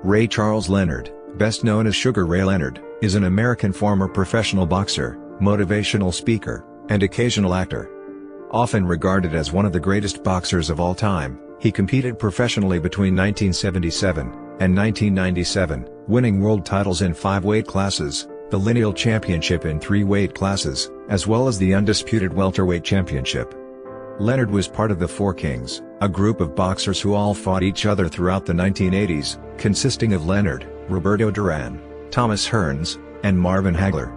Ray Charles Leonard, best known as Sugar Ray Leonard, is an American former professional boxer, motivational speaker, and occasional actor. Often regarded as one of the greatest boxers of all time, he competed professionally between 1977 and 1997, winning world titles in 5 weight classes, the lineal championship in 3 weight classes, as well as the undisputed welterweight championship. Leonard was part of the Four Kings, a group of boxers who all fought each other throughout the 1980s, consisting of Leonard, Roberto Durán, Thomas Hearns, and Marvin Hagler.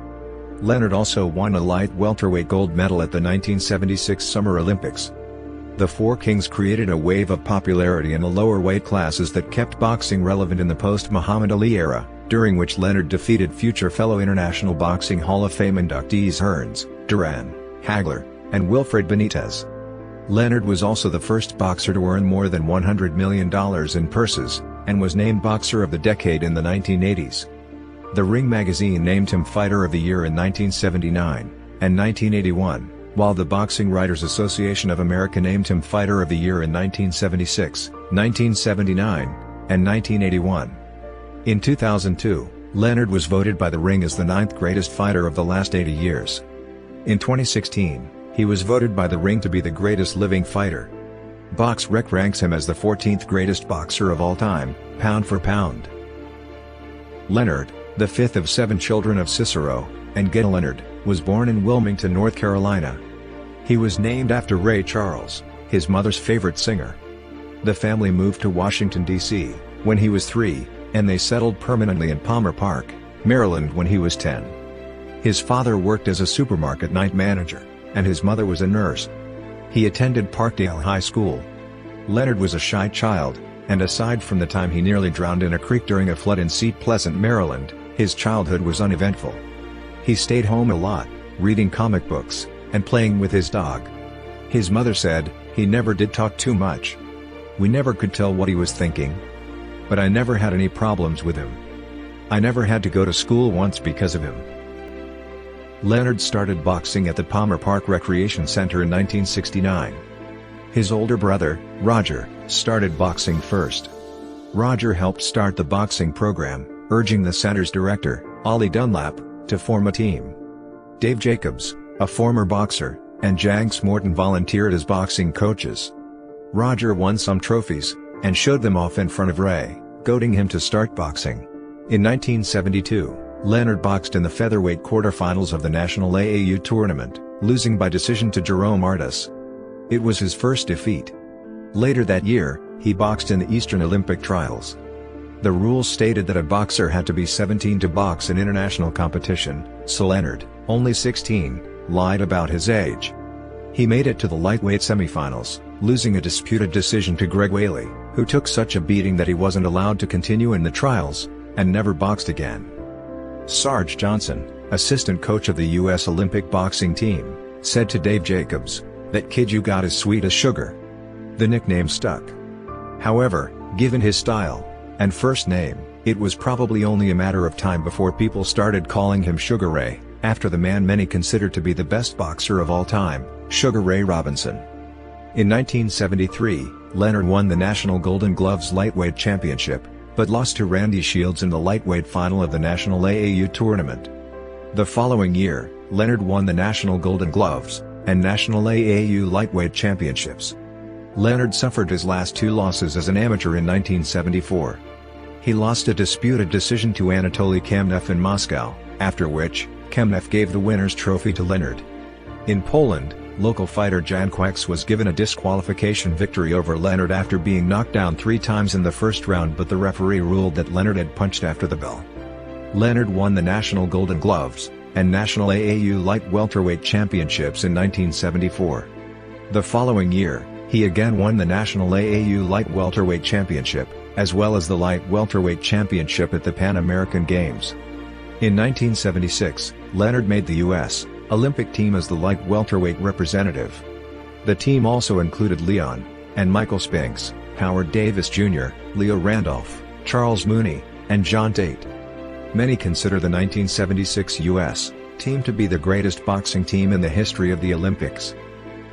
Leonard also won a light welterweight gold medal at the 1976 Summer Olympics. The Four Kings created a wave of popularity in the lower weight classes that kept boxing relevant in the post-Muhammad Ali era, during which Leonard defeated future fellow International Boxing Hall of Fame inductees Hearns, Durán, Hagler, and Wilfred Benítez. Leonard was also the first boxer to earn more than $100 million in purses, and was named Boxer of the Decade in the 1980s. The Ring magazine named him Fighter of the Year in 1979 and 1981, while the Boxing Writers Association of America named him Fighter of the Year in 1976, 1979, and 1981. In 2002, Leonard was voted by the Ring as the 9th greatest fighter of the last 80 years. In 2016, he was voted by the Ring to be the greatest living fighter. BoxRec ranks him as the 14th greatest boxer of all time, pound for pound. Leonard, the 5th of 7 children of Cicero and Geta Leonard, was born in Wilmington, North Carolina. He was named after Ray Charles, his mother's favorite singer. The family moved to Washington, D.C., when he was 3, and they settled permanently in Palmer Park, Maryland when he was 10. His father worked as a supermarket night manager, and his mother was a nurse. He attended Parkdale High School. Leonard was a shy child, and aside from the time he nearly drowned in a creek during a flood in Seat Pleasant, Maryland, his childhood was uneventful. He stayed home a lot, reading comic books, and playing with his dog. His mother said, "He never did talk too much. We never could tell what he was thinking. But I never had any problems with him. I never had to go to school once because of him." Leonard started boxing at the Palmer Park Recreation Center in 1969. His older brother, Roger, started boxing first. Roger helped start the boxing program, urging the center's director, Ollie Dunlap, to form a team. Dave Jacobs, a former boxer, and Jags Morton volunteered as boxing coaches. Roger won some trophies, and showed them off in front of Ray, goading him to start boxing. In 1972, Leonard boxed in the featherweight quarterfinals of the National AAU tournament, losing by decision to Jerome Artis. It was his first defeat. Later that year, he boxed in the Eastern Olympic Trials. The rules stated that a boxer had to be 17 to box in international competition, so Leonard, only 16, lied about his age. He made it to the lightweight semifinals, losing a disputed decision to Greg Whaley, who took such a beating that he wasn't allowed to continue in the trials, and never boxed again. Sarge Johnson, assistant coach of the U.S. Olympic boxing team, said to Dave Jacobs, "That kid you got is sweet as sugar." The nickname stuck. However, given his style and first name, it was probably only a matter of time before people started calling him Sugar Ray, after the man many consider to be the best boxer of all time, Sugar Ray Robinson. In 1973, Leonard won the National Golden Gloves lightweight championship, but lost to Randy Shields in the lightweight final of the National AAU tournament. The following year, Leonard won the National Golden Gloves and National AAU lightweight championships. Leonard suffered his last 2 losses as an amateur in 1974. He lost a disputed decision to Anatoly Kamnev in Moscow, after which, Kamnev gave the winner's trophy to Leonard. In Poland, local fighter Jan Kwex was given a disqualification victory over Leonard after being knocked down 3 times in the first round, but the referee ruled that Leonard had punched after the bell. Leonard won the National Golden Gloves and National AAU light welterweight championships in 1974. The following year, he again won the National AAU light welterweight championship, as well as the light welterweight championship at the Pan American Games. In 1976, Leonard made the U.S. Olympic team as the light welterweight representative. The team also included Leon and Michael Spinks, Howard Davis Jr., Leo Randolph, Charles Mooney, and John Tate. Many consider the 1976 U.S. team to be the greatest boxing team in the history of the Olympics.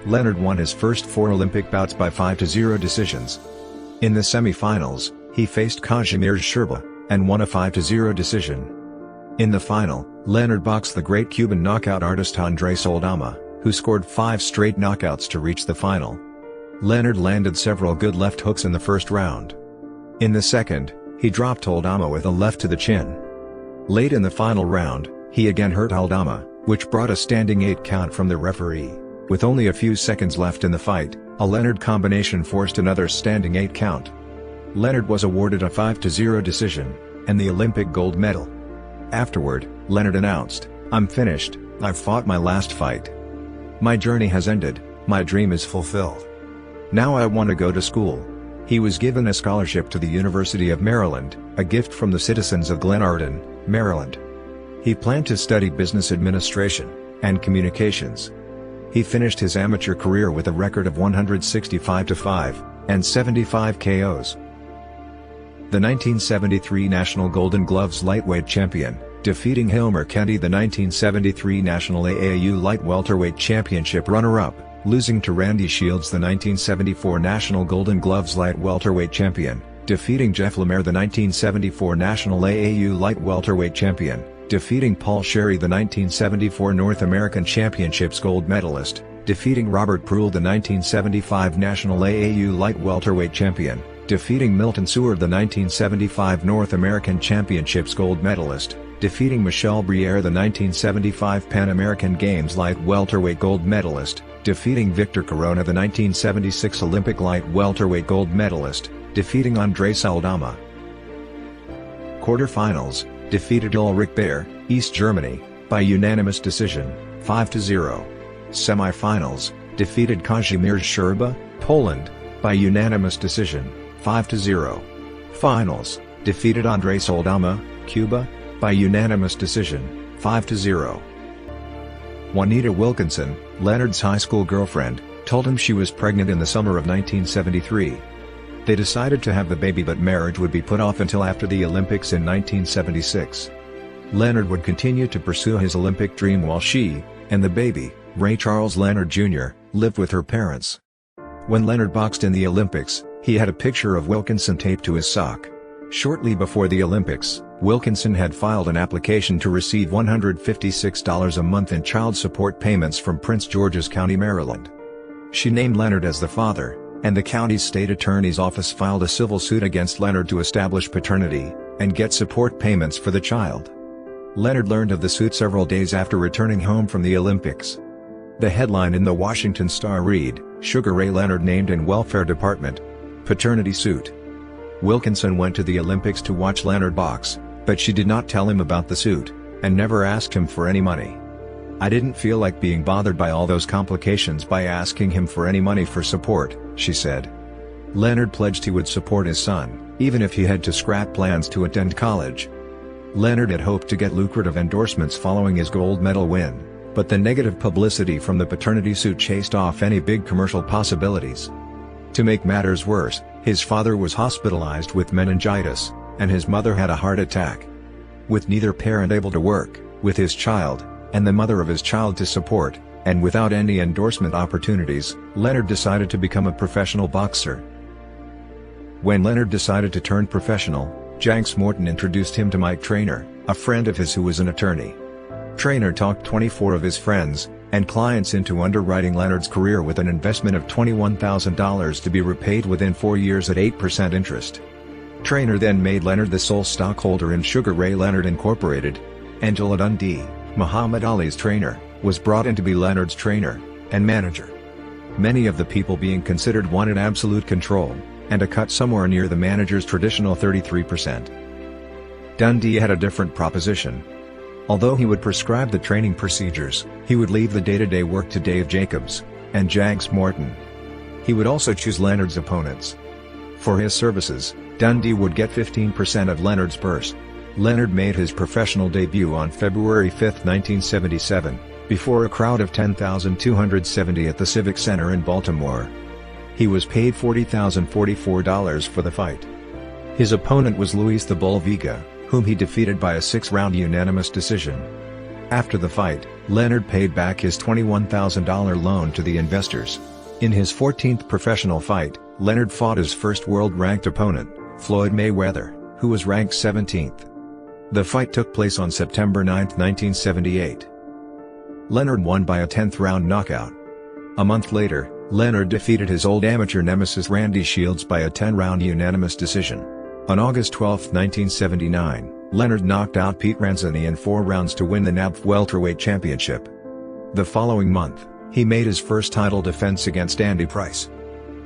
Leonard won his first 4 Olympic bouts by 5-0 decisions. In the semifinals, He faced Kazimierz Szczerba, and won a 5-0 decision. In the final, Leonard boxed the great Cuban knockout artist Andrés Aldama, who scored 5 straight knockouts to reach the final. Leonard landed several good left hooks in the first round. In the second, he dropped Aldama with a left to the chin. Late in the final round, he again hurt Aldama, which brought a standing 8 count from the referee. With only a few seconds left in the fight, a Leonard combination forced another standing 8 count. Leonard was awarded a 5-0 decision, and the Olympic gold medal. Afterward, Leonard announced, "I'm finished, I've fought my last fight. My journey has ended, my dream is fulfilled. Now I want to go to school." He was given a scholarship to the University of Maryland, a gift from the citizens of Glenarden, Maryland. He planned to study business administration and communications. He finished his amateur career with a record of 165-5 and 75 KOs. The 1973 National Golden Gloves lightweight champion, defeating Hilmer Kenty, the 1973 National AAU light welterweight championship runner-up, losing to Randy Shields, the 1974 National Golden Gloves light welterweight champion, defeating Jeff Lemire, the 1974 National AAU light welterweight champion, defeating Paul Sherry, the 1974 North American Championships gold medalist, defeating Robert Proulx, the 1975 National AAU light welterweight champion, defeating Milton Seward, the 1975 North American Championships gold medalist, defeating Michel Briere, the 1975 Pan American Games light welterweight gold medalist, defeating Victor Corona, the 1976 Olympic light welterweight gold medalist, defeating Andrés Aldama. Quarterfinals, defeated Ulrich Baer, East Germany, by unanimous decision, 5-0. Semifinals, defeated Kazimierz Szczerba, Poland, by unanimous decision, 5-0. Finals, defeated Andrés Aldama, Cuba, by unanimous decision, 5-0. Juanita Wilkinson, Leonard's high school girlfriend, told him she was pregnant in the summer of 1973. They decided to have the baby, but marriage would be put off until after the Olympics in 1976. Leonard would continue to pursue his Olympic dream while she, and the baby, Ray Charles Leonard Jr., lived with her parents. When Leonard boxed in the Olympics, he had a picture of Wilkinson taped to his sock. Shortly before the Olympics, Wilkinson had filed an application to receive $156 a month in child support payments from Prince George's County, Maryland. She named Leonard as the father, and the county's state attorney's office filed a civil suit against Leonard to establish paternity and get support payments for the child. Leonard learned of the suit several days after returning home from the Olympics. The headline in the Washington Star read, "Sugar Ray Leonard named in Welfare Department. Paternity suit." Wilkinson went to the Olympics to watch Leonard box, but she did not tell him about the suit, and never asked him for any money. "I didn't feel like being bothered by all those complications by asking him for any money for support," she said. Leonard pledged he would support his son, even if he had to scrap plans to attend college. Leonard had hoped to get lucrative endorsements following his gold medal win, but the negative publicity from the paternity suit chased off any big commercial possibilities. To make matters worse, his father was hospitalized with meningitis, and his mother had a heart attack. With neither parent able to work, with his child, and the mother of his child to support, and without any endorsement opportunities, Leonard decided to become a professional boxer. When Leonard decided to turn professional, Janks Morton introduced him to Mike Trainer, a friend of his who was an attorney. Trainer talked 24 of his friends and clients into underwriting Leonard's career with an investment of $21,000 to be repaid within 4 years at 8% interest. Trainer then made Leonard the sole stockholder in Sugar Ray Leonard Incorporated. Angela Dundee, Muhammad Ali's trainer, was brought in to be Leonard's trainer and manager. Many of the people being considered wanted absolute control, and a cut somewhere near the manager's traditional 33%. Dundee had a different proposition. Although he would prescribe the training procedures, he would leave the day-to-day work to Dave Jacobs and Janks Morton. He would also choose Leonard's opponents. For his services, Dundee would get 15% of Leonard's purse. Leonard made his professional debut on February 5, 1977, before a crowd of 10,270 at the Civic Center in Baltimore. He was paid $40,044 for the fight. His opponent was Luis the Bull Vega, whom he defeated by a 6-round unanimous decision. After the fight, Leonard paid back his $21,000 loan to the investors. In his 14th professional fight, Leonard fought his first world-ranked opponent, Floyd Mayweather, who was ranked 17th. The fight took place on September 9, 1978. Leonard won by a 10th-round knockout. A month later, Leonard defeated his old amateur nemesis Randy Shields by a 10-round unanimous decision. On August 12, 1979, Leonard knocked out Pete Ranzini in 4 rounds to win the NABF welterweight championship. The following month, he made his first title defense against Andy Price.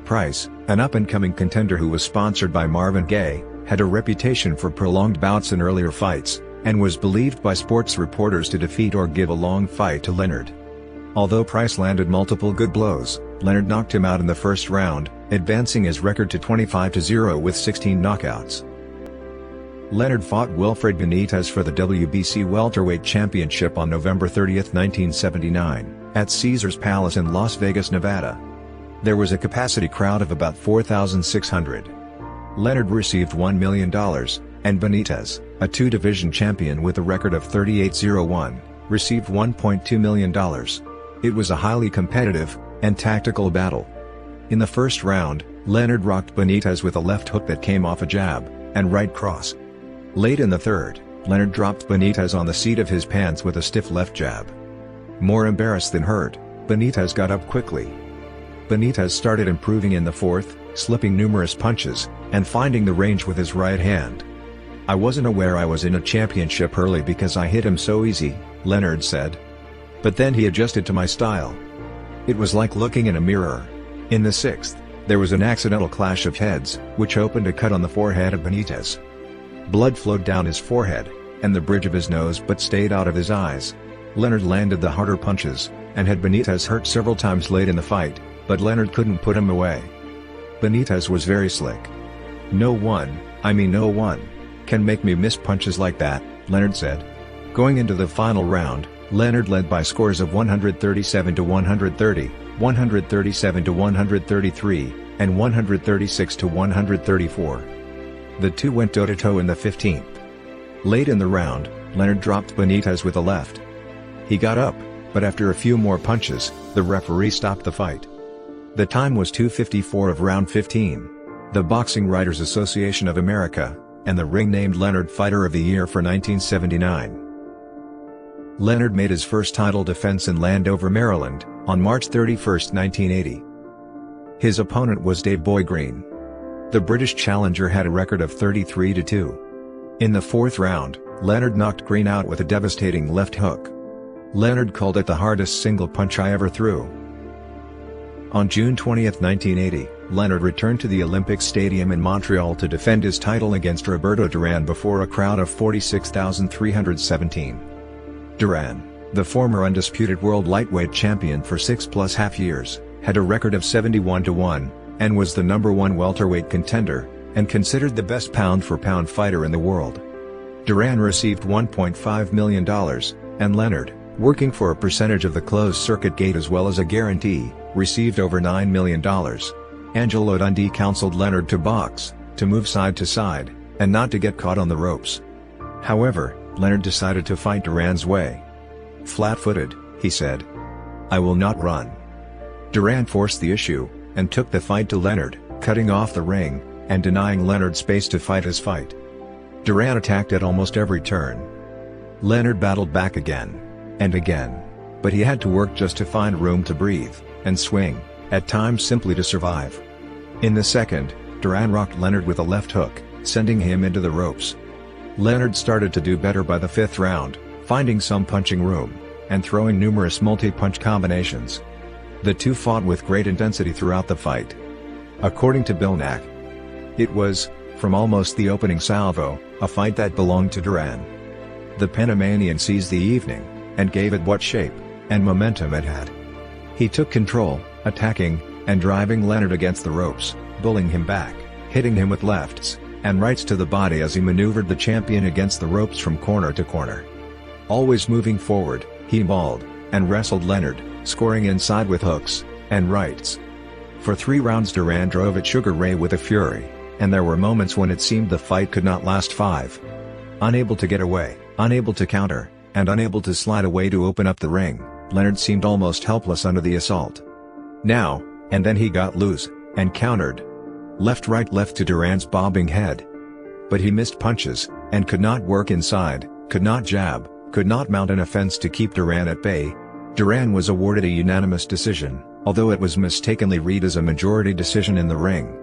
Price, an up-and-coming contender who was sponsored by Marvin Gaye, had a reputation for prolonged bouts in earlier fights, and was believed by sports reporters to defeat or give a long fight to Leonard. Although Price landed multiple good blows, Leonard knocked him out in the first round, advancing his record to 25-0 with 16 knockouts. Leonard fought Wilfred Benítez for the WBC welterweight championship on November 30, 1979, at Caesars Palace in Las Vegas, Nevada. There was a capacity crowd of about 4,600. Leonard received $1 million, and Benítez, a 2-division champion with a record of 38-0-1, received $1.2 million. It was a highly competitive and tactical battle. In the first round, Leonard rocked Benítez with a left hook that came off a jab and right cross. Late in the third, Leonard dropped Benítez on the seat of his pants with a stiff left jab. More embarrassed than hurt, Benítez got up quickly. Benítez started improving in the fourth, slipping numerous punches, and finding the range with his right hand. "I wasn't aware I was in a championship early because I hit him so easy," Leonard said. "But then he adjusted to my style. It was like looking in a mirror." In the sixth, there was an accidental clash of heads, which opened a cut on the forehead of Benítez. Blood flowed down his forehead, and the bridge of his nose but stayed out of his eyes. Leonard landed the harder punches, and had Benítez hurt several times late in the fight, but Leonard couldn't put him away. Benítez was very slick. No one can make me miss punches like that," Leonard said. Going into the final round, Leonard led by scores of 137-130, 137-133, and 136-134. The two went toe-to-toe in the 15th. Late in the round, Leonard dropped Benítez with a left. He got up, but after a few more punches, the referee stopped the fight. The time was 2:54 of round 15. The Boxing Writers Association of America, and the ring named Leonard Fighter of the Year for 1979. Leonard made his first title defense in Landover, Maryland, on March 31, 1980. His opponent was Dave Boy Green. The British challenger had a record of 33-2. In the fourth round, Leonard knocked Green out with a devastating left hook. Leonard called it the hardest single punch I ever threw. On June 20, 1980, Leonard returned to the Olympic Stadium in Montreal to defend his title against Roberto Durán before a crowd of 46,317. Durán, the former undisputed world lightweight champion for 6+ half years, had a record of 71-1, and was the #1 welterweight contender, and considered the best pound-for-pound fighter in the world. Durán received $1.5 million, and Leonard, working for a percentage of the closed-circuit gate as well as a guarantee, received over $9 million. Angelo Dundee counseled Leonard to box, to move side to side, and not to get caught on the ropes. However, Leonard decided to fight Durán's way. "Flat-footed," he said. "I will not run." Durán forced the issue, and took the fight to Leonard, cutting off the ring, and denying Leonard space to fight his fight. Durán attacked at almost every turn. Leonard battled back again, and again, but he had to work just to find room to breathe, and swing, at times simply to survive. In the second, Durán rocked Leonard with a left hook, sending him into the ropes. Leonard started to do better by the fifth round, finding some punching room, and throwing numerous multi-punch combinations. The two fought with great intensity throughout the fight. According to Bill Nack, it was, from almost the opening salvo, a fight that belonged to Durán. The Panamanian seized the evening, and gave it what shape and momentum it had. He took control, attacking, and driving Leonard against the ropes, bullying him back, hitting him with lefts and rights to the body as he maneuvered the champion against the ropes from corner to corner. Always moving forward, he mauled and wrestled Leonard, scoring inside with hooks and rights. For 3 rounds Durán drove at Sugar Ray with a fury, and there were moments when it seemed the fight could not last 5. Unable to get away, unable to counter, and unable to slide away to open up the ring, Leonard seemed almost helpless under the assault. Now and then he got loose, and countered. Left to Duran's bobbing head. But he missed punches, and could not work inside, could not jab, could not mount an offense to keep Durán at bay. Durán was awarded a unanimous decision, although it was mistakenly read as a majority decision in the ring.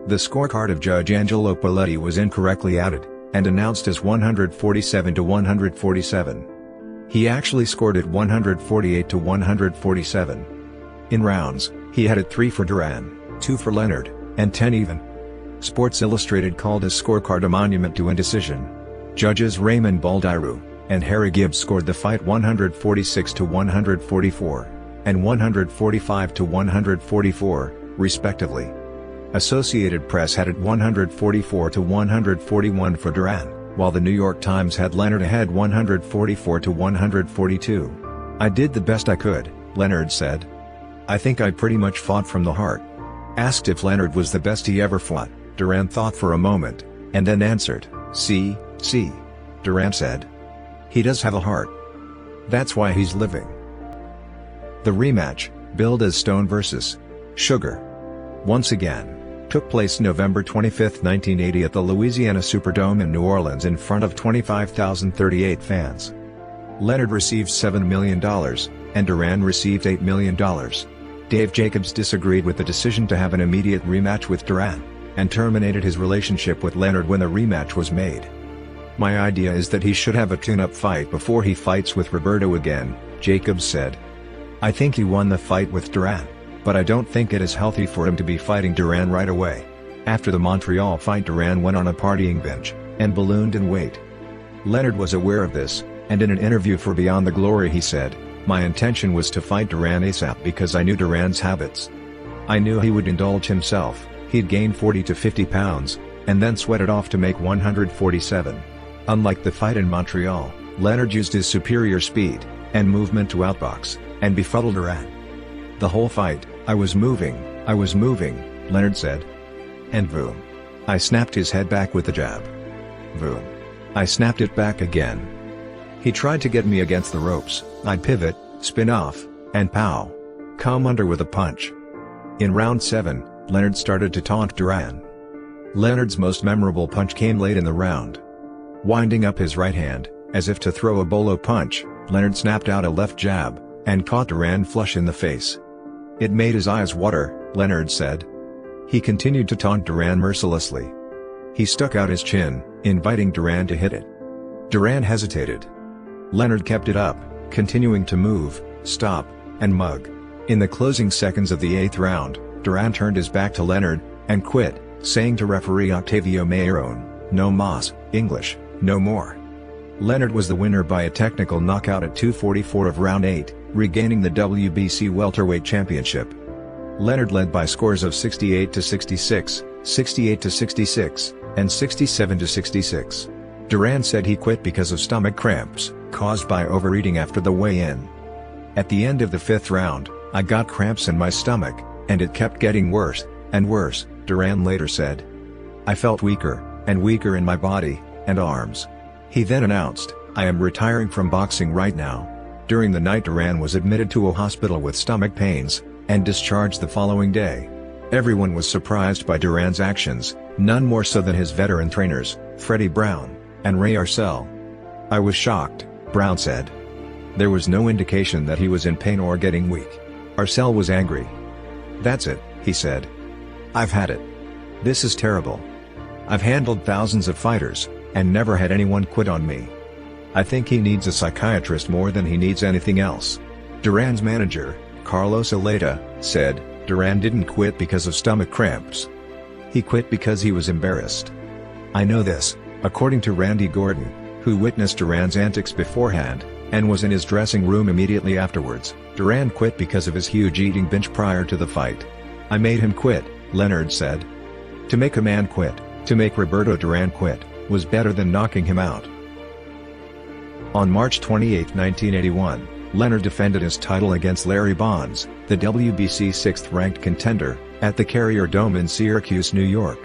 The scorecard of Judge Angelo Poletti was incorrectly added, and announced as 147-147. He actually scored it 148-147. In rounds, he had it 3 for Durán, 2 for Leonard, and 10 even. Sports Illustrated called his scorecard a monument to indecision. Judges Raymond Baldiru and Harry Gibbs scored the fight 146-144, and 145-144, respectively. Associated Press had it 144-141 for Durán, while the New York Times had Leonard ahead 144-142. "I did the best I could," Leonard said. "I think I pretty much fought from the heart." Asked if Leonard was the best he ever fought, Durán thought for a moment, and then answered, See, Durán said. "He does have a heart. That's why he's living." The rematch, billed as Stone vs. Sugar, once again, took place November 25, 1980 at the Louisiana Superdome in New Orleans in front of 25,038 fans. Leonard received $7 million, and Durán received $8 million. Dave Jacobs disagreed with the decision to have an immediate rematch with Durán, and terminated his relationship with Leonard when the rematch was made. "My idea is that he should have a tune-up fight before he fights with Roberto again," Jacobs said. "I think he won the fight with Durán, but I don't think it is healthy for him to be fighting Durán right away." After the Montreal fight, Durán went on a partying binge, and ballooned in weight. Leonard was aware of this, and in an interview for Beyond the Glory he said, "My intention was to fight Durán ASAP because I knew Durán's habits. I knew he would indulge himself, he'd gain 40 to 50 pounds, and then sweat it off to make 147. Unlike the fight in Montreal, Leonard used his superior speed and movement to outbox and befuddle Durán. The whole fight, I was moving, Leonard said. And boom. I snapped his head back with the jab. Boom. I snapped it back again. He tried to get me against the ropes, I'd pivot, spin off, and pow. Come under with a punch." In round 7, Leonard started to taunt Durán. Leonard's most memorable punch came late in the round. Winding up his right hand, as if to throw a bolo punch, Leonard snapped out a left jab, and caught Durán flush in the face. "It made his eyes water," Leonard said. He continued to taunt Durán mercilessly. He stuck out his chin, inviting Durán to hit it. Durán hesitated. Leonard kept it up, continuing to move, stop, and mug. In the closing seconds of the 8th round, Durán turned his back to Leonard, and quit, saying to referee Octavio Mayron, "No más, English, no more." Leonard was the winner by a technical knockout at 2:44 of round 8, regaining the WBC welterweight championship. Leonard led by scores of 68-66, 68-66, and 67-66. Durán said he quit because of stomach cramps, caused by overeating after the weigh-in. "At the end of the 5th round, I got cramps in my stomach, and it kept getting worse, and worse," Durán later said. "I felt weaker, and weaker in my body, and arms." He then announced, "I am retiring from boxing right now." During the night, Durán was admitted to a hospital with stomach pains, and discharged the following day. Everyone was surprised by Durán's actions, none more so than his veteran trainers, Freddie Brown and Ray Arcel. "I was shocked," Brown said. "There was no indication that he was in pain or getting weak." Arcel was angry. "That's it," he said. "I've had it. This is terrible. I've handled thousands of fighters, and never had anyone quit on me. I think he needs a psychiatrist more than he needs anything else." Durán's manager, Carlos Aleta, said, "Durán didn't quit because of stomach cramps. He quit because he was embarrassed. I know this," according to Randy Gordon, who witnessed Durán's antics beforehand, and was in his dressing room immediately afterwards. Durán quit because of his huge eating binge prior to the fight. "I made him quit," Leonard said. "To make a man quit, to make Roberto Durán quit, was better than knocking him out." On March 28, 1981, Leonard defended his title against Larry Bonds, the WBC 6th-ranked contender, at the Carrier Dome in Syracuse, New York.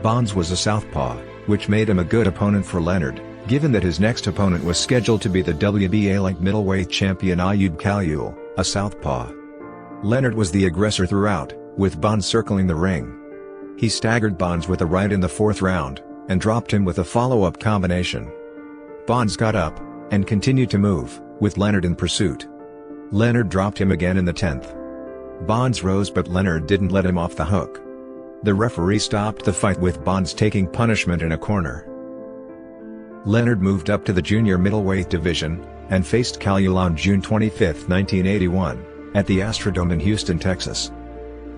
Bonds was a southpaw, which made him a good opponent for Leonard, given that his next opponent was scheduled to be the WBA light middleweight champion Ayub Khalil, a southpaw. Leonard was the aggressor throughout, with Bonds circling the ring. He staggered Bonds with a right in the 4th round, and dropped him with a follow-up combination. Bonds got up, and continued to move, with Leonard in pursuit. Leonard dropped him again in the 10th. Bonds rose but Leonard didn't let him off the hook. The referee stopped the fight with Bonds taking punishment in a corner. Leonard moved up to the junior middleweight division, and faced Khalil on June 25, 1981, at the Astrodome in Houston, Texas.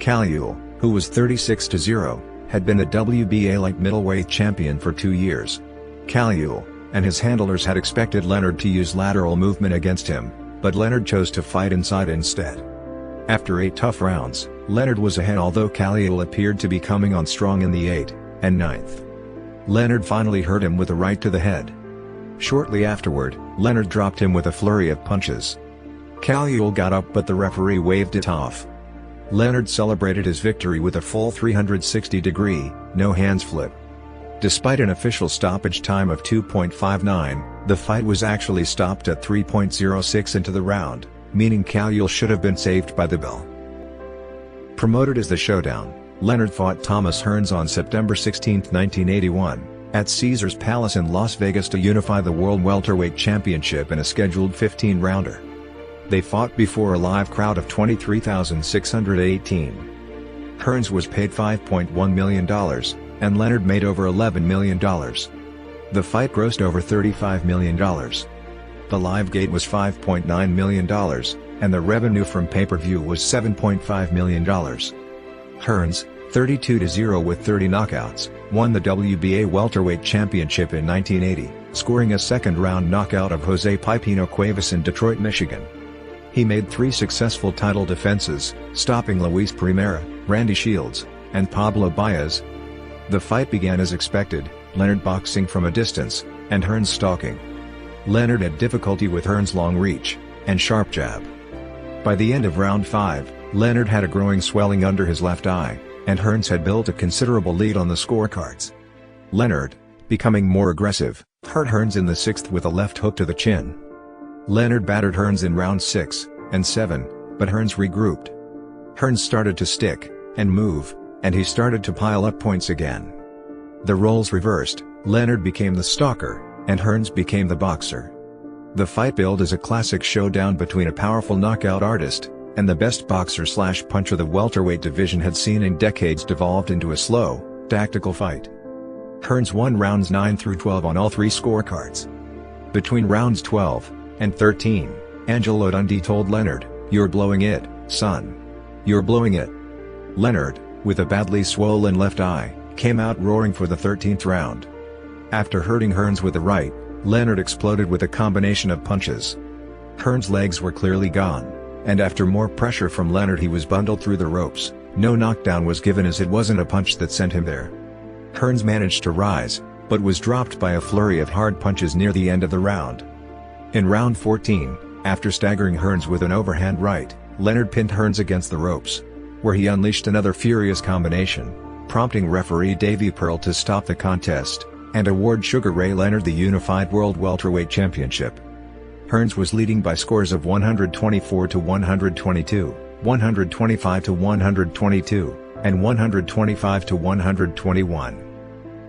Khalil, who was 36-0, had been the WBA light middleweight champion for 2 years. Khalil and his handlers had expected Leonard to use lateral movement against him, but Leonard chose to fight inside instead. After 8 tough rounds, Leonard was ahead, although Khalil appeared to be coming on strong in the 8th and 9th. Leonard finally hurt him with a right to the head. Shortly afterward, Leonard dropped him with a flurry of punches. Khalil got up but the referee waved it off. Leonard celebrated his victory with a full 360-degree, no-hands flip. Despite an official stoppage time of 2.59, the fight was actually stopped at 3.06 into the round, meaning Khalil should have been saved by the bell. Promoted as the Showdown, Leonard fought Thomas Hearns on September 16, 1981, at Caesars Palace in Las Vegas to unify the World Welterweight Championship in a scheduled 15-rounder. They fought before a live crowd of 23,618. Hearns was paid $5.1 million, and Leonard made over $11 million. The fight grossed over $35 million. The live gate was $5.9 million, and the revenue from pay-per-view was $7.5 million. Hearns, 32-0 with 30 knockouts, won the WBA welterweight championship in 1980, scoring a second-round knockout of Jose Pipino Cuevas in Detroit, Michigan. He made 3 successful title defenses, stopping Luis Primera, Randy Shields, and Pablo Baez. The fight began as expected, Leonard boxing from a distance, and Hearns stalking. Leonard had difficulty with Hearns' long reach and sharp jab. By the end of round 5, Leonard had a growing swelling under his left eye, and Hearns had built a considerable lead on the scorecards. Leonard, becoming more aggressive, hurt Hearns in the 6th with a left hook to the chin. Leonard battered Hearns in rounds 6 and 7, but Hearns regrouped. Hearns started to stick and move, and he started to pile up points again. The roles reversed, Leonard became the stalker, and Hearns became the boxer. The fight billed as a classic showdown between a powerful knockout artist and the best boxer/puncher the welterweight division had seen in decades devolved into a slow, tactical fight. Hearns won rounds 9 through 12 on all 3 scorecards. Between rounds 12 and 13, Angelo Dundee told Leonard, "You're blowing it, son. You're blowing it." Leonard, with a badly swollen left eye, came out roaring for the 13th round. After hurting Hearns with a right, Leonard exploded with a combination of punches. Hearns' legs were clearly gone, and after more pressure from Leonard he was bundled through the ropes. No knockdown was given as it wasn't a punch that sent him there. Hearns managed to rise, but was dropped by a flurry of hard punches near the end of the round. In round 14, after staggering Hearns with an overhand right, Leonard pinned Hearns against the ropes, where he unleashed another furious combination, prompting referee Davey Pearl to stop the contest and award Sugar Ray Leonard the unified World Welterweight Championship. Hearns was leading by scores of 124-122, 125-122, and 125-121.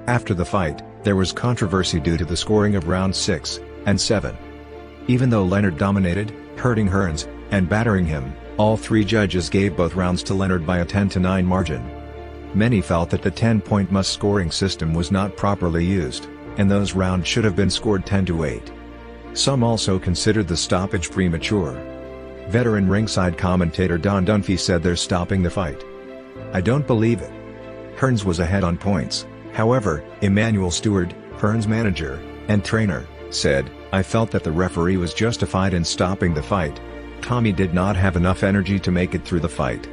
After the fight, there was controversy due to the scoring of rounds 6 and 7. Even though Leonard dominated, hurting Hearns, and battering him, all 3 judges gave both rounds to Leonard by a 10-9 margin. Many felt that the 10-point must-scoring system was not properly used, and those rounds should have been scored 10-8. Some also considered the stoppage premature. Veteran ringside commentator Don Dunphy said they're stopping the fight. "I don't believe it." Hearns was ahead on points, however, Emmanuel Stewart, Hearns' manager and trainer, said, "I felt that the referee was justified in stopping the fight. Tommy did not have enough energy to make it through the fight."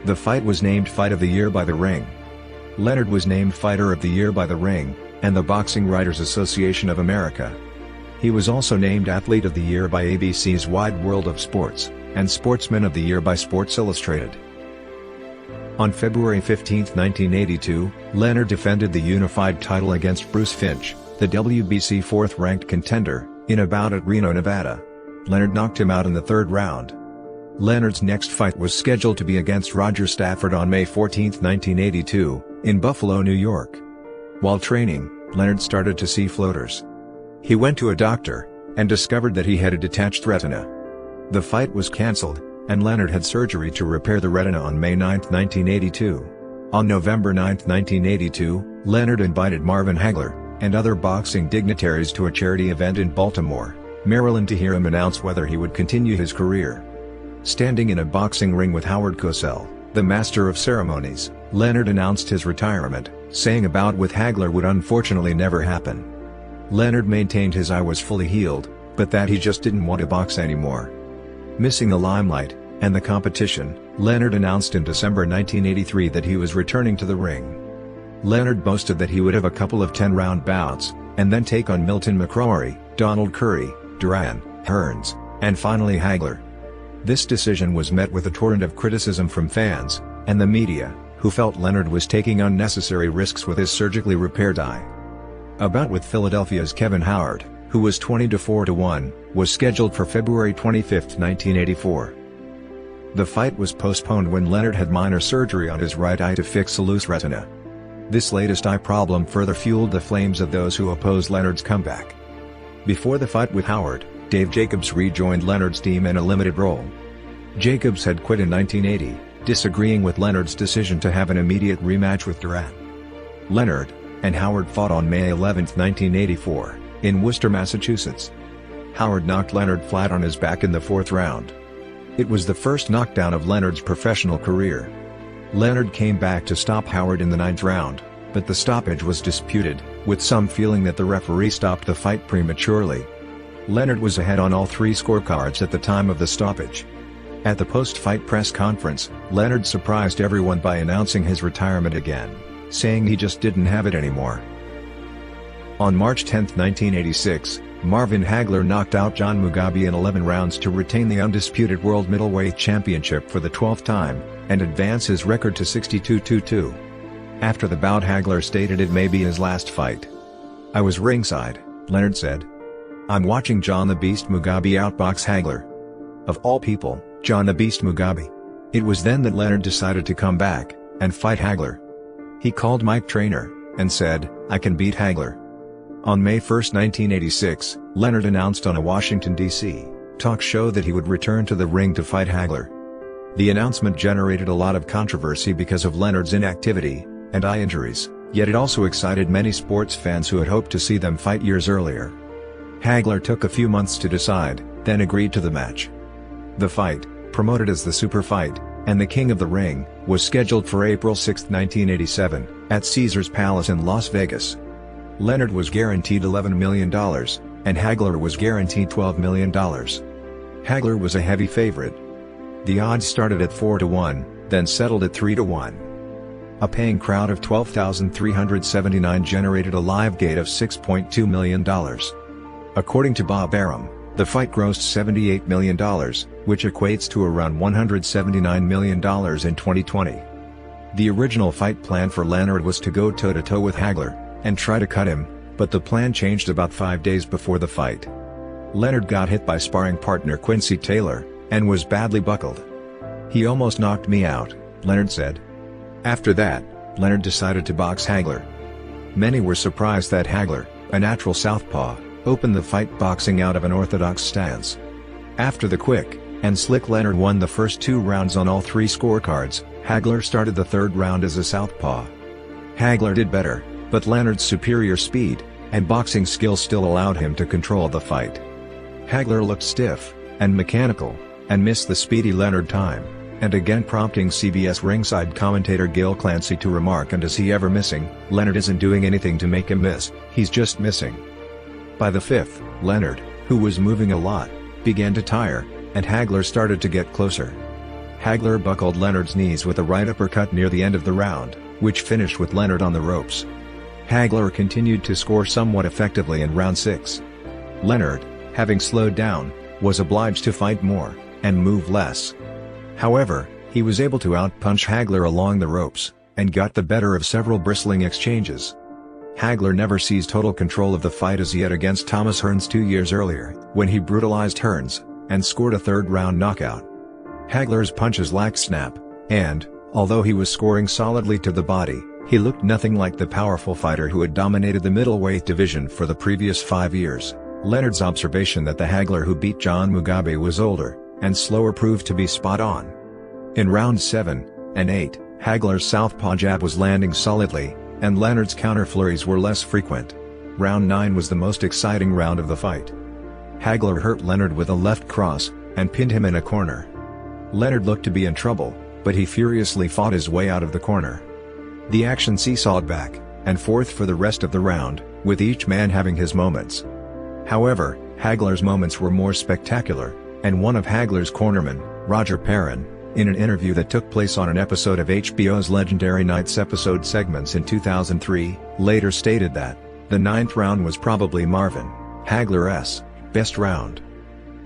The fight was named Fight of the Year by The Ring. Leonard was named Fighter of the Year by The Ring and the Boxing Writers Association of America. He was also named Athlete of the Year by ABC's Wide World of Sports, and Sportsman of the Year by Sports Illustrated. On February 15, 1982, Leonard defended the unified title against Bruce Finch, the WBC 4th-ranked contender, in a bout at Reno, Nevada. Leonard knocked him out in the 3rd round. Leonard's next fight was scheduled to be against Roger Stafford on May 14, 1982, in Buffalo, New York. While training, Leonard started to see floaters. He went to a doctor, and discovered that he had a detached retina. The fight was cancelled, and Leonard had surgery to repair the retina on May 9, 1982. On November 9, 1982, Leonard invited Marvin Hagler, and other boxing dignitaries to a charity event in Baltimore, Maryland to hear him announce whether he would continue his career. Standing in a boxing ring with Howard Cosell, the master of ceremonies, Leonard announced his retirement, saying a bout with Hagler would unfortunately never happen. Leonard maintained his eye was fully healed, but that he just didn't want to box anymore. Missing the limelight, and the competition, Leonard announced in December 1983 that he was returning to the ring. Leonard boasted that he would have a couple of 10-round bouts, and then take on Milton McCrory, Donald Curry, Durán, Hearns, and finally Hagler. This decision was met with a torrent of criticism from fans, and the media, who felt Leonard was taking unnecessary risks with his surgically repaired eye. A bout with Philadelphia's Kevin Howard, who was 20-4-1, was scheduled for February 25, 1984. The fight was postponed when Leonard had minor surgery on his right eye to fix a loose retina. This latest eye problem further fueled the flames of those who opposed Leonard's comeback. Before the fight with Howard, Dave Jacobs rejoined Leonard's team in a limited role. Jacobs had quit in 1980, disagreeing with Leonard's decision to have an immediate rematch with Durán. Leonard and Howard fought on May 11, 1984, in Worcester, Massachusetts. Howard knocked Leonard flat on his back in the fourth round. It was the first knockdown of Leonard's professional career. Leonard came back to stop Howard in the ninth round, but the stoppage was disputed, with some feeling that the referee stopped the fight prematurely. Leonard was ahead on all three scorecards at the time of the stoppage. At the post-fight press conference, Leonard surprised everyone by announcing his retirement again, saying he just didn't have it anymore. On March 10, 1986, Marvin Hagler knocked out John Mugabe in 11 rounds to retain the undisputed World Middleweight Championship for the 12th time, and advance his record to 62-2. After the bout, Hagler stated it may be his last fight. "I was ringside," Leonard said. "I'm watching John the Beast Mugabe outbox Hagler. Of all people, John the Beast Mugabe." It was then that Leonard decided to come back, and fight Hagler. He called Mike Trainer, and said, "I can beat Hagler." On May 1, 1986, Leonard announced on a Washington, D.C., talk show that he would return to the ring to fight Hagler. The announcement generated a lot of controversy because of Leonard's inactivity and eye injuries, yet it also excited many sports fans who had hoped to see them fight years earlier. Hagler took a few months to decide, then agreed to the match. The fight, promoted as the Super Fight, and the King of the Ring, was scheduled for April 6, 1987, at Caesars Palace in Las Vegas. Leonard was guaranteed $11 million, and Hagler was guaranteed $12 million. Hagler was a heavy favorite. The odds started at 4-1, then settled at 3-1. A paying crowd of 12,379 generated a live gate of $6.2 million. According to Bob Arum, the fight grossed $78 million, which equates to around $179 million in 2020. The original fight plan for Leonard was to go toe-to-toe with Hagler, and try to cut him, but the plan changed about 5 days before the fight. Leonard got hit by sparring partner Quincy Taylor, and was badly buckled. "He almost knocked me out," Leonard said. After that, Leonard decided to box Hagler. Many were surprised that Hagler, a natural southpaw, opened the fight boxing out of an orthodox stance. After the quick and slick Leonard won the first 2 rounds on all 3 scorecards, Hagler started the 3rd round as a southpaw. Hagler did better, but Leonard's superior speed and boxing skill still allowed him to control the fight. Hagler looked stiff and mechanical, and missed the speedy Leonard time, and again prompting CBS ringside commentator Gil Clancy to remark, "And is he ever missing? Leonard isn't doing anything to make him miss, he's just missing." By the 5th, Leonard, who was moving a lot, began to tire, and Hagler started to get closer. Hagler buckled Leonard's knees with a right uppercut near the end of the round, which finished with Leonard on the ropes. Hagler continued to score somewhat effectively in round 6. Leonard, having slowed down, was obliged to fight more, and move less. However, he was able to outpunch Hagler along the ropes, and got the better of several bristling exchanges. Hagler never seized total control of the fight as he had against Thomas Hearns 2 years earlier, when he brutalized Hearns, and scored a 3rd round knockout. Hagler's punches lacked snap, and, although he was scoring solidly to the body, he looked nothing like the powerful fighter who had dominated the middleweight division for the previous 5 years. Leonard's observation that the Hagler who beat John Mugabe was older and slower proved to be spot on. In rounds 7 and 8, Hagler's southpaw jab was landing solidly, and Leonard's counter flurries were less frequent. Round 9 was the most exciting round of the fight. Hagler hurt Leonard with a left cross, and pinned him in a corner. Leonard looked to be in trouble, but he furiously fought his way out of the corner. The action seesawed back and forth for the rest of the round, with each man having his moments. However, Hagler's moments were more spectacular, and one of Hagler's cornermen, Roger Perrin, in an interview that took place on an episode of HBO's legendary Night's episode segments in 2003, later stated that the 9th round was probably Marvin Hagler's best round.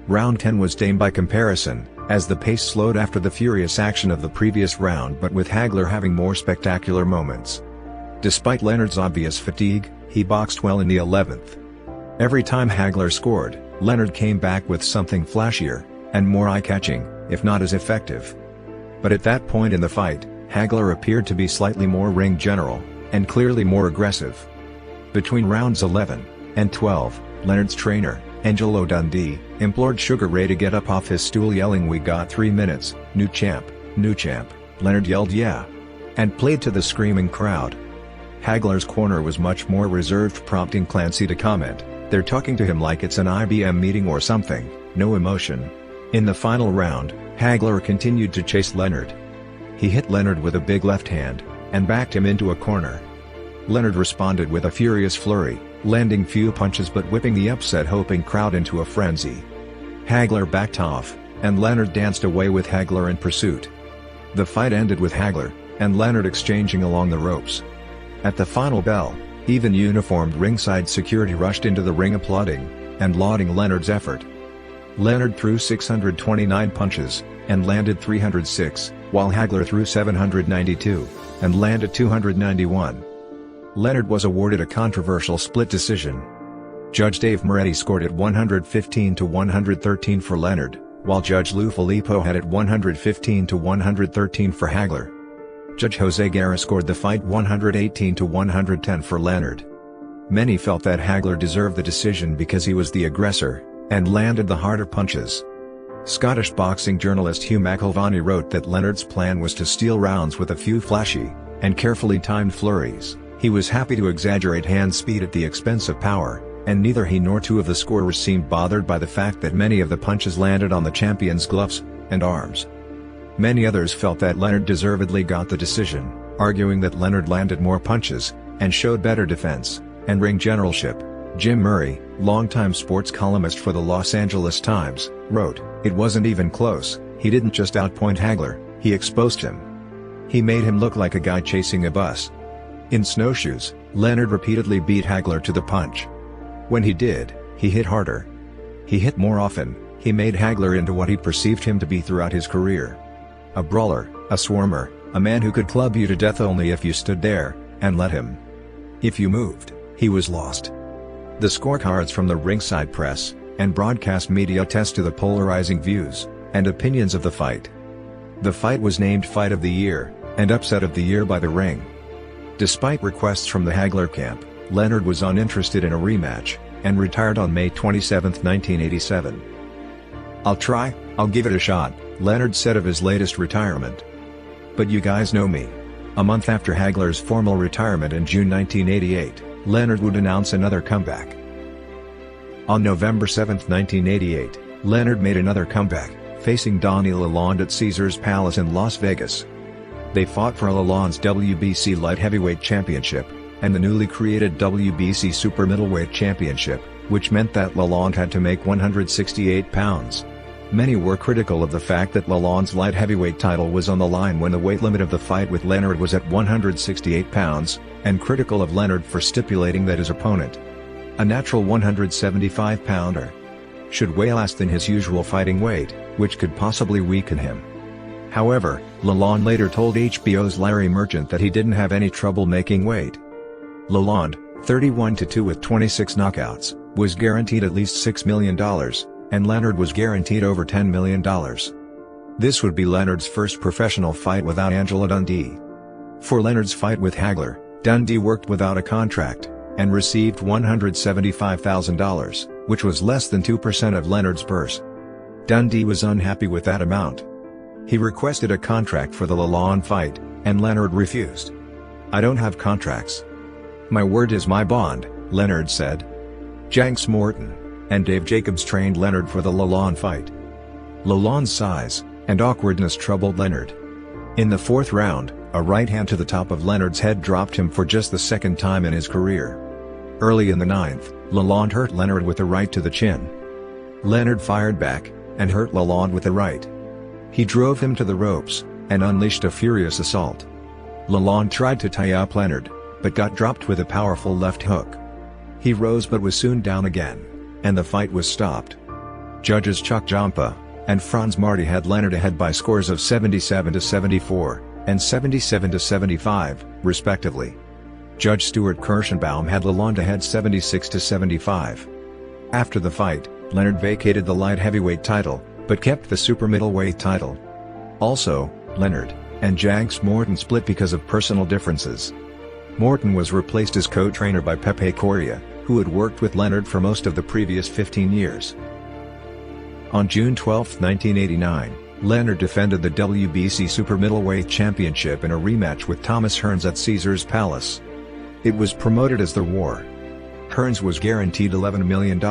Round 10 was tame by comparison, as the pace slowed after the furious action of the previous round, but with Hagler having more spectacular moments. Despite Leonard's obvious fatigue, he boxed well in the 11th. Every time Hagler scored, Leonard came back with something flashier and more eye-catching, if not as effective. But at that point in the fight, Hagler appeared to be slightly more ring general and clearly more aggressive. Between rounds 11 and 12, Leonard's trainer, Angelo Dundee, implored Sugar Ray to get up off his stool, yelling, "We got 3 minutes, new champ, new champ." Leonard yelled "yeah," and played to the screaming crowd. Hagler's corner was much more reserved, prompting Clancy to comment, "They're talking to him like it's an IBM meeting or something, no emotion." In the final round, Hagler continued to chase Leonard. He hit Leonard with a big left hand, and backed him into a corner. Leonard responded with a furious flurry, landing few punches but whipping the upset-hoping crowd into a frenzy. Hagler backed off, and Leonard danced away with Hagler in pursuit. The fight ended with Hagler and Leonard exchanging along the ropes. At the final bell, even uniformed ringside security rushed into the ring applauding and lauding Leonard's effort. Leonard threw 629 punches and landed 306, while Hagler threw 792 and landed 291. Leonard was awarded a controversial split decision. Judge Dave Moretti scored it 115-113 for Leonard, while Judge Lou Filippo had it 115-113 for Hagler. Judge Jose Guerra scored the fight 118-110 for Leonard. Many felt that Hagler deserved the decision because he was the aggressor and landed the harder punches. Scottish boxing journalist Hugh McIlvanney wrote that Leonard's plan was to steal rounds with a few flashy and carefully timed flurries. He was happy to exaggerate hand speed at the expense of power, and neither he nor two of the scorers seemed bothered by the fact that many of the punches landed on the champion's gloves and arms. Many others felt that Leonard deservedly got the decision, arguing that Leonard landed more punches and showed better defense and ring generalship. Jim Murray, longtime sports columnist for the Los Angeles Times, wrote, "It wasn't even close. He didn't just outpoint Hagler, he exposed him. He made him look like a guy chasing a bus." In snowshoes, Leonard repeatedly beat Hagler to the punch. When he did, he hit harder. He hit more often. He made Hagler into what he perceived him to be throughout his career: a brawler, a swarmer, a man who could club you to death only if you stood there and let him. If you moved, he was lost. The scorecards from the ringside press and broadcast media attest to the polarizing views and opinions of the fight. The fight was named Fight of the Year and Upset of the Year by The Ring. Despite requests from the Hagler camp, Leonard was uninterested in a rematch and retired on May 27, 1987. I'll give it a shot," Leonard said of his latest retirement. "But you guys know me." A month after Hagler's formal retirement in June 1988, Leonard would announce another comeback. On November 7, 1988, Leonard made another comeback, facing Donnie Lalonde at Caesars Palace in Las Vegas. They fought for Lalonde's WBC Light Heavyweight Championship and the newly created WBC Super Middleweight Championship, which meant that Lalonde had to make 168 pounds. Many were critical of the fact that Lalonde's light heavyweight title was on the line when the weight limit of the fight with Leonard was at 168 pounds, and critical of Leonard for stipulating that his opponent, a natural 175-pounder, should weigh less than his usual fighting weight, which could possibly weaken him. However, Lalonde later told HBO's Larry Merchant that he didn't have any trouble making weight. Lalonde, 31-2 with 26 knockouts, was guaranteed at least $6 million, and Leonard was guaranteed over $10 million. This would be Leonard's first professional fight without Angela Dundee. For Leonard's fight with Hagler, Dundee worked without a contract, and received $175,000, which was less than 2% of Leonard's purse. Dundee was unhappy with that amount. He requested a contract for the Lalonde fight, and Leonard refused. "I don't have contracts. My word is my bond," Leonard said. Janks Morton and Dave Jacobs trained Leonard for the Lalonde fight. Lalonde's size and awkwardness troubled Leonard. In the fourth round, a right hand to the top of Leonard's head dropped him for just the second time in his career. Early in the ninth, Lalonde hurt Leonard with a right to the chin. Leonard fired back, and hurt Lalonde with a right. He drove him to the ropes, and unleashed a furious assault. Lalonde tried to tie up Leonard, but got dropped with a powerful left hook. He rose but was soon down again, and the fight was stopped. Judges Chuck Jampa and Franz Marty had Leonard ahead by scores of 77-74, and 77-75, respectively. Judge Stuart Kirschenbaum had Lalonde ahead 76-75. After the fight, Leonard vacated the light heavyweight title, but kept the super middleweight title. Also, Leonard and Janks Morton split because of personal differences. Morton was replaced as co-trainer by Pepe Correa, who had worked with Leonard for most of the previous 15 years. On June 12, 1989, Leonard defended the WBC Super Middleweight Championship in a rematch with Thomas Hearns at Caesars Palace. It was promoted as The War. Hearns was guaranteed $11 million,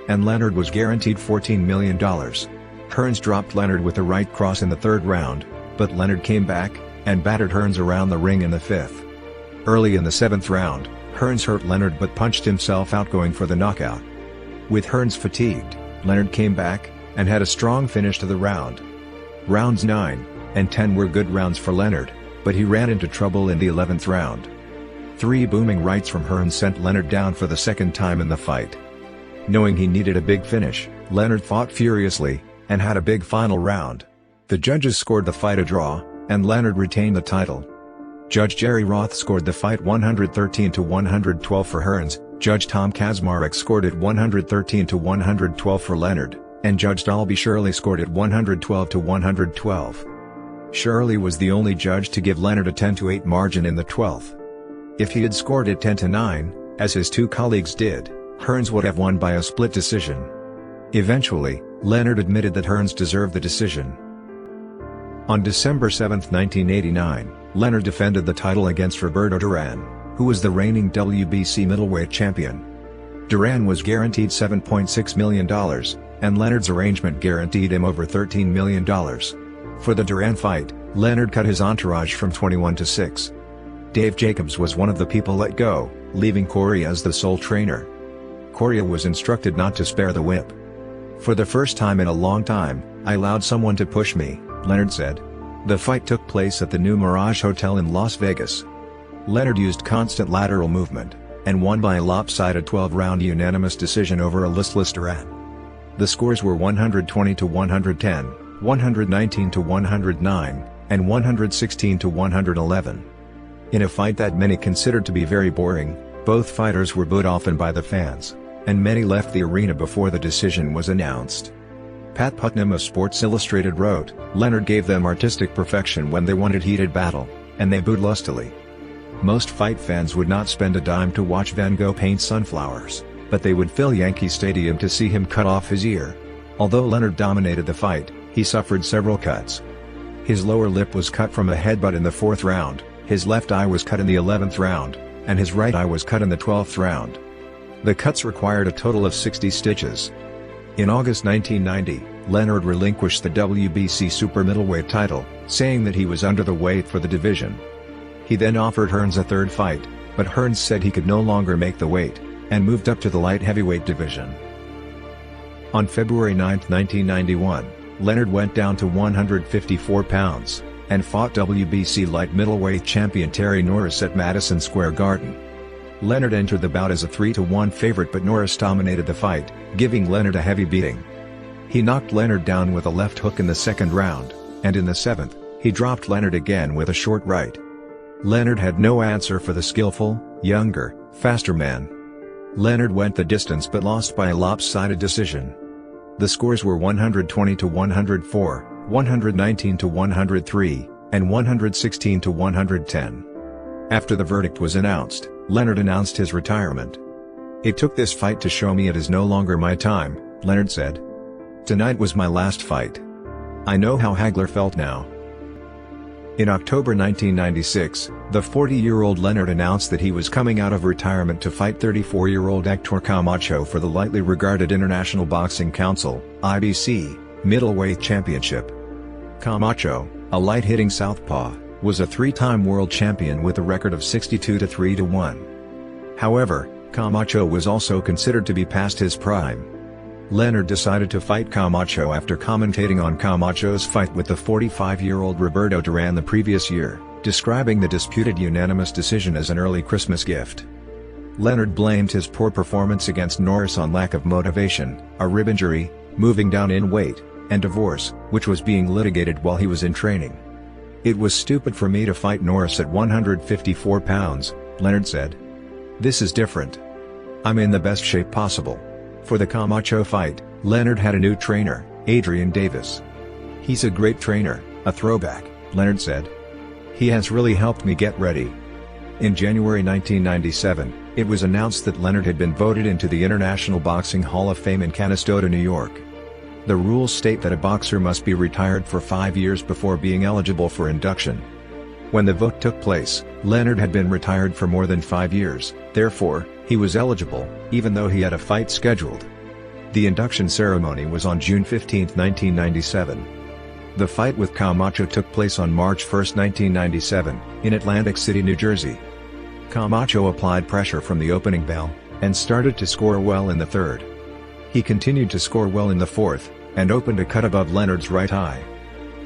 and Leonard was guaranteed $14 million. Hearns dropped Leonard with a right cross in the third round, but Leonard came back and battered Hearns around the ring in the fifth. Early in the seventh round, Hearns hurt Leonard but punched himself out going for the knockout. With Hearns fatigued, Leonard came back and had a strong finish to the round. Rounds 9 and 10 were good rounds for Leonard, but he ran into trouble in the 11th round. 3 booming rights from Hearns sent Leonard down for the second time in the fight. Knowing he needed a big finish, Leonard fought furiously and had a big final round. The judges scored the fight a draw, and Leonard retained the title. Judge Jerry Roth scored the fight 113-112 for Hearns, Judge Tom Kazmarek scored it 113-112 for Leonard, and Judge Dalby Shirley scored it 112-112. Shirley was the only judge to give Leonard a 10-8 margin in the 12th. If he had scored it 10-9, as his two colleagues did, Hearns would have won by a split decision. Eventually, Leonard admitted that Hearns deserved the decision. On December 7, 1989, Leonard defended the title against Roberto Durán, who was the reigning WBC middleweight champion. Durán was guaranteed $7.6 million, and Leonard's arrangement guaranteed him over $13 million. For the Durán fight, Leonard cut his entourage from 21 to 6. Dave Jacobs was one of the people let go, leaving Correa as the sole trainer. Correa was instructed not to spare the whip. "For the first time in a long time, I allowed someone to push me," Leonard said. The fight took place at the New Mirage Hotel in Las Vegas. Leonard used constant lateral movement, and won by a lopsided 12-round unanimous decision over a listless Durán. The scores were 120-110, 119-109, and 116-111. In a fight that many considered to be very boring, both fighters were booed often by the fans, and many left the arena before the decision was announced. Pat Putnam of Sports Illustrated wrote, "Leonard gave them artistic perfection when they wanted heated battle, and they booed lustily." Most fight fans would not spend a dime to watch Van Gogh paint sunflowers, but they would fill Yankee Stadium to see him cut off his ear. Although Leonard dominated the fight, he suffered several cuts. His lower lip was cut from a headbutt in the 4th round, his left eye was cut in the 11th round, and his right eye was cut in the 12th round. The cuts required a total of 60 stitches. In August 1990, Leonard relinquished the WBC super middleweight title, saying that he was under the weight for the division. He then offered Hearns a third fight, but Hearns said he could no longer make the weight, and moved up to the light heavyweight division. On February 9, 1991, Leonard went down to 154 pounds, and fought WBC light middleweight champion Terry Norris at Madison Square Garden. Leonard entered the bout as a 3-1 favorite, but Norris dominated the fight, giving Leonard a heavy beating. He knocked Leonard down with a left hook in the 2nd round, and in the 7th, he dropped Leonard again with a short right. Leonard had no answer for the skillful, younger, faster man. Leonard went the distance but lost by a lopsided decision. The scores were 120-104, 119 to 103, and 116 to 110. After the verdict was announced, Leonard announced his retirement. "It took this fight to show me it is no longer my time," Leonard said. "Tonight was my last fight. I know how Hagler felt now." In October 1996, the 40-year-old Leonard announced that he was coming out of retirement to fight 34-year-old Hector Camacho for the lightly regarded International Boxing Council (IBC) middleweight championship. Camacho, a light-hitting southpaw, was a three-time world champion with a record of 62-3-1. However, Camacho was also considered to be past his prime. Leonard decided to fight Camacho after commentating on Camacho's fight with the 45-year-old Roberto Durán the previous year, describing the disputed unanimous decision as an early Christmas gift. Leonard blamed his poor performance against Norris on lack of motivation, a rib injury, moving down in weight, and divorce, which was being litigated while he was in training. "It was stupid for me to fight Norris at 154 pounds, Leonard said. "This is different. I'm in the best shape possible." For the Camacho fight, Leonard had a new trainer, Adrian Davis. "He's a great trainer, a throwback," Leonard said. "He has really helped me get ready." In January 1997, it was announced that Leonard had been voted into the International Boxing Hall of Fame in Canastota, New York. The rules state that a boxer must be retired for 5 years before being eligible for induction. When the vote took place, Leonard had been retired for more than 5 years, therefore, he was eligible, even though he had a fight scheduled. The induction ceremony was on June 15, 1997. The fight with Camacho took place on March 1, 1997, in Atlantic City, New Jersey. Camacho applied pressure from the opening bell, and started to score well in the third. He continued to score well in the fourth, and opened a cut above Leonard's right eye.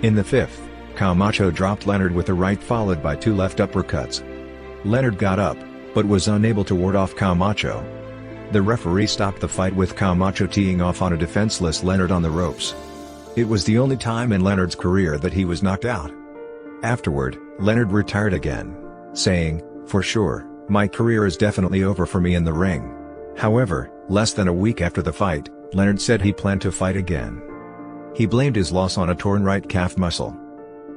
In the fifth, Camacho dropped Leonard with a right followed by 2 left uppercuts. Leonard got up, but was unable to ward off Camacho. The referee stopped the fight with Camacho teeing off on a defenseless Leonard on the ropes. It was the only time in Leonard's career that he was knocked out. Afterward, Leonard retired again, saying, "For sure, my career is definitely over for me in the ring." However, less than a week after the fight, Leonard said he planned to fight again. He blamed his loss on a torn right calf muscle.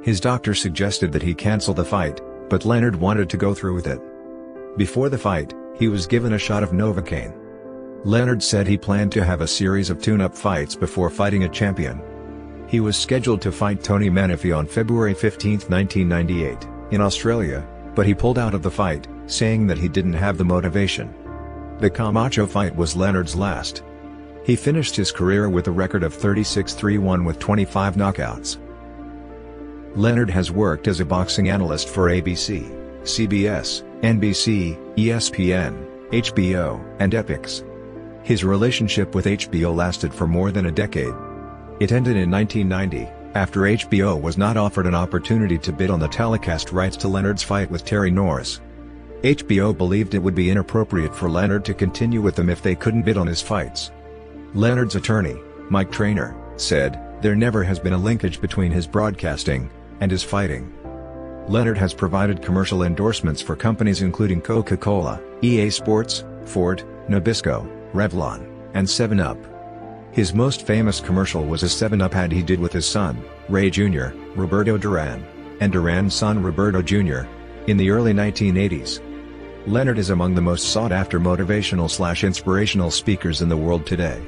His doctor suggested that he cancel the fight, but Leonard wanted to go through with it. Before the fight, he was given a shot of Novocaine. Leonard said he planned to have a series of tune-up fights before fighting a champion. He was scheduled to fight Tony Menifee on February 15, 1998, in Australia, but he pulled out of the fight, saying that he didn't have the motivation. The Camacho fight was Leonard's last. He finished his career with a record of 36-3-1 with 25 knockouts. Leonard has worked as a boxing analyst for ABC, CBS, NBC, ESPN, HBO, and Epix. His relationship with HBO lasted for more than a decade. It ended in 1990, after HBO was not offered an opportunity to bid on the telecast rights to Leonard's fight with Terry Norris. HBO believed it would be inappropriate for Leonard to continue with them if they couldn't bid on his fights. Leonard's attorney, Mike Traynor, said, "There never has been a linkage between his broadcasting and his fighting." Leonard has provided commercial endorsements for companies including Coca-Cola, EA Sports, Ford, Nabisco, Revlon, and 7-Up. His most famous commercial was a 7-Up ad he did with his son, Ray Jr., Roberto Durán, and Duran's son Roberto Jr., in the early 1980s. Leonard is among the most sought-after motivational/inspirational speakers in the world today.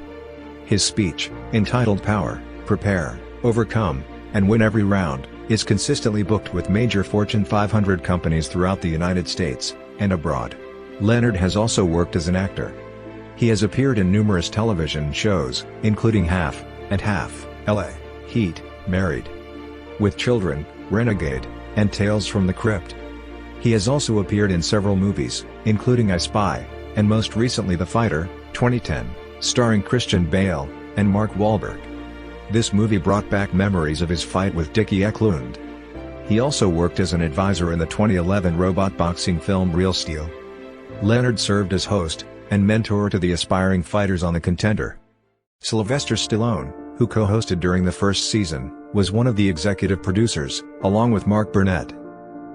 His speech, entitled Power, Prepare, Overcome, and Win Every Round, is consistently booked with major Fortune 500 companies throughout the United States, and abroad. Leonard has also worked as an actor. He has appeared in numerous television shows, including Half and Half, LA, Heat, Married with Children, Renegade, and Tales from the Crypt. He has also appeared in several movies, including I Spy, and most recently The Fighter, 2010, starring Christian Bale and Mark Wahlberg. This movie brought back memories of his fight with Dickie Eklund. He also worked as an advisor in the 2011 robot boxing film Real Steel. Leonard served as host and mentor to the aspiring fighters on The Contender. Sylvester Stallone, who co-hosted during the first season, was one of the executive producers, along with Mark Burnett.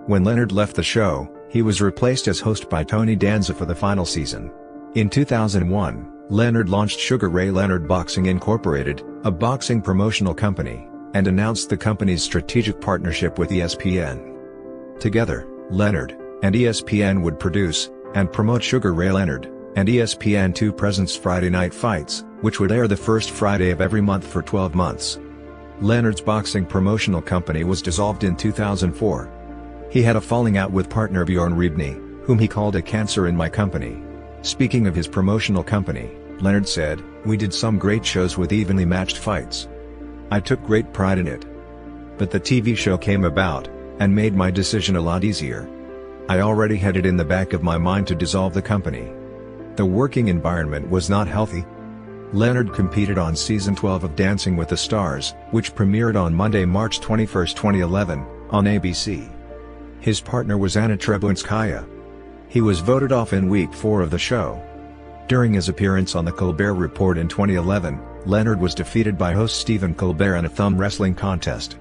When Leonard left the show, he was replaced as host by Tony Danza for the final season. In 2001, Leonard launched Sugar Ray Leonard Boxing Incorporated, a boxing promotional company, and announced the company's strategic partnership with ESPN. Together, Leonard and ESPN would produce and promote Sugar Ray Leonard and ESPN2 Presents Friday Night Fights, which would air the first Friday of every month for 12 months. Leonard's boxing promotional company was dissolved in 2004. He had a falling out with partner Bjorn Rebney, whom he called a cancer in my company. Speaking of his promotional company, Leonard said, "We did some great shows with evenly matched fights. I took great pride in it. But the TV show came about, and made my decision a lot easier. I already had it in the back of my mind to dissolve the company. The working environment was not healthy." Leonard competed on season 12 of Dancing with the Stars, which premiered on Monday, March 21, 2011, on ABC. His partner was Anna Trebunskaya. He was voted off in week 4 of the show. During his appearance on The Colbert Report in 2011, Leonard was defeated by host Stephen Colbert in a thumb wrestling contest.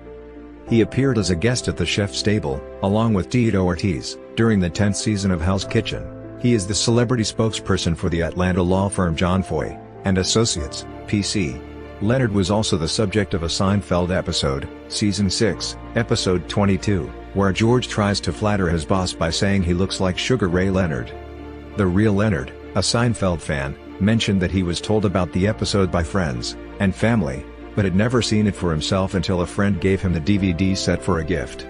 He appeared as a guest at the Chef's Table, along with Tito Ortiz, during the 10th season of Hell's Kitchen. He is the celebrity spokesperson for the Atlanta law firm John Foy and Associates, PC. Leonard was also the subject of a Seinfeld episode, Season 6, Episode 22, where George tries to flatter his boss by saying he looks like Sugar Ray Leonard. The real Leonard, a Seinfeld fan, mentioned that he was told about the episode by friends and family, but had never seen it for himself until a friend gave him the DVD set for a gift.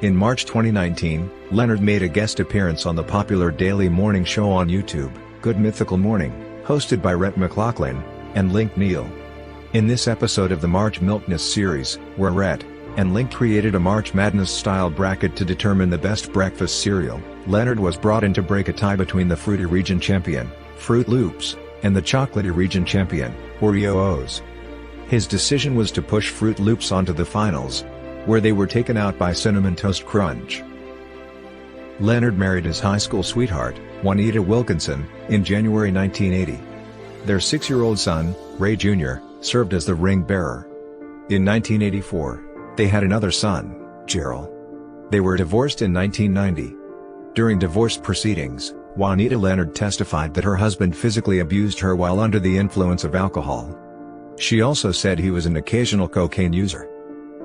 In March 2019, Leonard made a guest appearance on the popular daily morning show on YouTube, Good Mythical Morning, hosted by Rhett McLaughlin and Link Neal. In this episode of the March Milkness series, where Rhett and Link created a March Madness-style bracket to determine the best breakfast cereal, Leonard was brought in to break a tie between the Fruity Region champion, Fruit Loops, and the Chocolatey Region champion, Oreo-O's. His decision was to push Fruit Loops onto the finals, where they were taken out by Cinnamon Toast Crunch. Leonard married his high school sweetheart, Juanita Wilkinson, in January 1980. Their 6-year-old son, Ray Jr., served as the ring bearer. In 1984, they had another son, Gerald. They were divorced in 1990. During divorce proceedings, Juanita Leonard testified that her husband physically abused her while under the influence of alcohol. She also said he was an occasional cocaine user.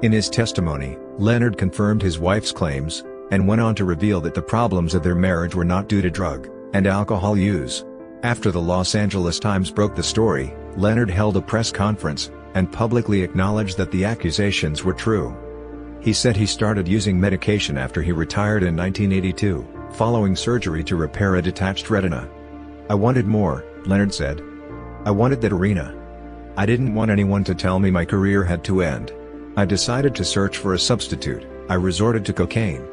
In his testimony, Leonard confirmed his wife's claims, and went on to reveal that the problems of their marriage were not due to drug and alcohol use. After the Los Angeles Times broke the story, Leonard held a press conference, and publicly acknowledged that the accusations were true. He said he started using medication after he retired in 1982, following surgery to repair a detached retina. "I wanted more," Leonard said. "I wanted that arena. I didn't want anyone to tell me my career had to end. I decided to search for a substitute. I resorted to cocaine.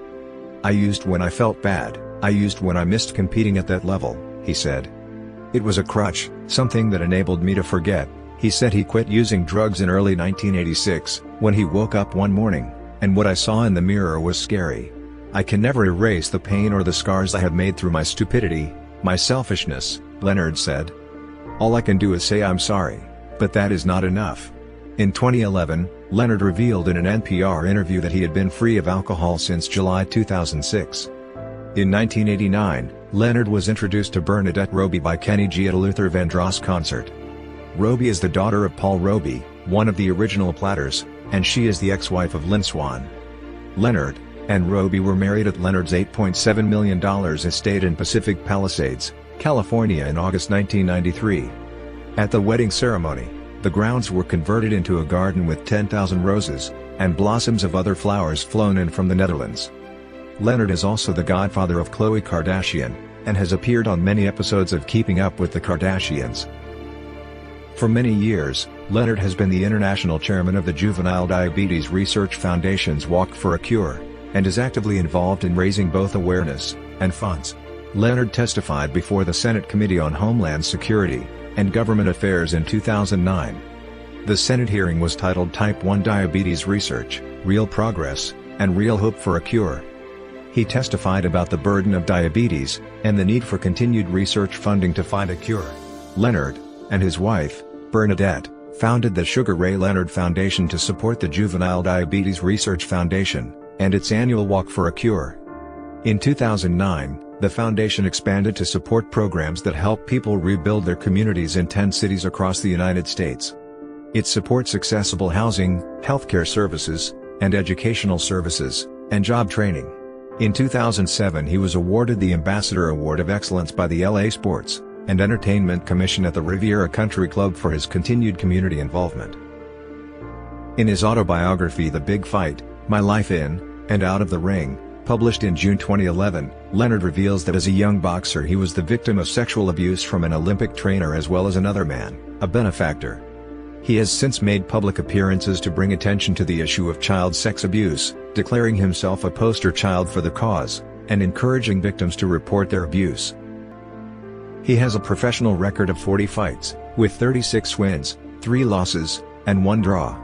I used when I felt bad, I used when I missed competing at that level," he said. "It was a crutch, something that enabled me to forget." He said he quit using drugs in early 1986, when he woke up one morning, and what I saw in the mirror was scary. "I can never erase the pain or the scars I have made through my stupidity, my selfishness," Leonard said. "All I can do is say I'm sorry, but that is not enough." In 2011, Leonard revealed in an NPR interview that he had been free of alcohol since July 2006. In 1989, Leonard was introduced to Bernadette Roby by Kenny G at a Luther Vandross concert. Roby is the daughter of Paul Roby, one of the original Platters, and she is the ex-wife of Lynn Swann. Leonard and Roby were married at Leonard's $8.7 million estate in Pacific Palisades, California in August 1993. At the wedding ceremony, the grounds were converted into a garden with 10,000 roses and blossoms of other flowers flown in from the Netherlands. Leonard is also the godfather of Khloe Kardashian, and has appeared on many episodes of Keeping Up with the Kardashians. For many years, Leonard has been the international chairman of the Juvenile Diabetes Research Foundation's Walk for a Cure, and is actively involved in raising both awareness and funds. Leonard testified before the Senate Committee on Homeland Security and Government Affairs in 2009. The Senate hearing was titled Type 1 Diabetes Research, Real Progress, and Real Hope for a Cure. He testified about the burden of diabetes, and the need for continued research funding to find a cure. Leonard and his wife, Bernadette, founded the Sugar Ray Leonard Foundation to support the Juvenile Diabetes Research Foundation and its annual Walk for a Cure. In 2009, the foundation expanded to support programs that help people rebuild their communities in 10 cities across the United States. It supports accessible housing, healthcare services, and educational services, and job training. In 2007 he was awarded the Ambassador Award of Excellence by the LA Sports and Entertainment Commission at the Riviera Country Club for his continued community involvement. In his autobiography The Big Fight, My Life In and Out of the Ring, published in June 2011, Leonard reveals that as a young boxer he was the victim of sexual abuse from an Olympic trainer as well as another man, a benefactor. He has since made public appearances to bring attention to the issue of child sex abuse, declaring himself a poster child for the cause, and encouraging victims to report their abuse. He has a professional record of 40 fights, with 36 wins, 3 losses, and 1 draw.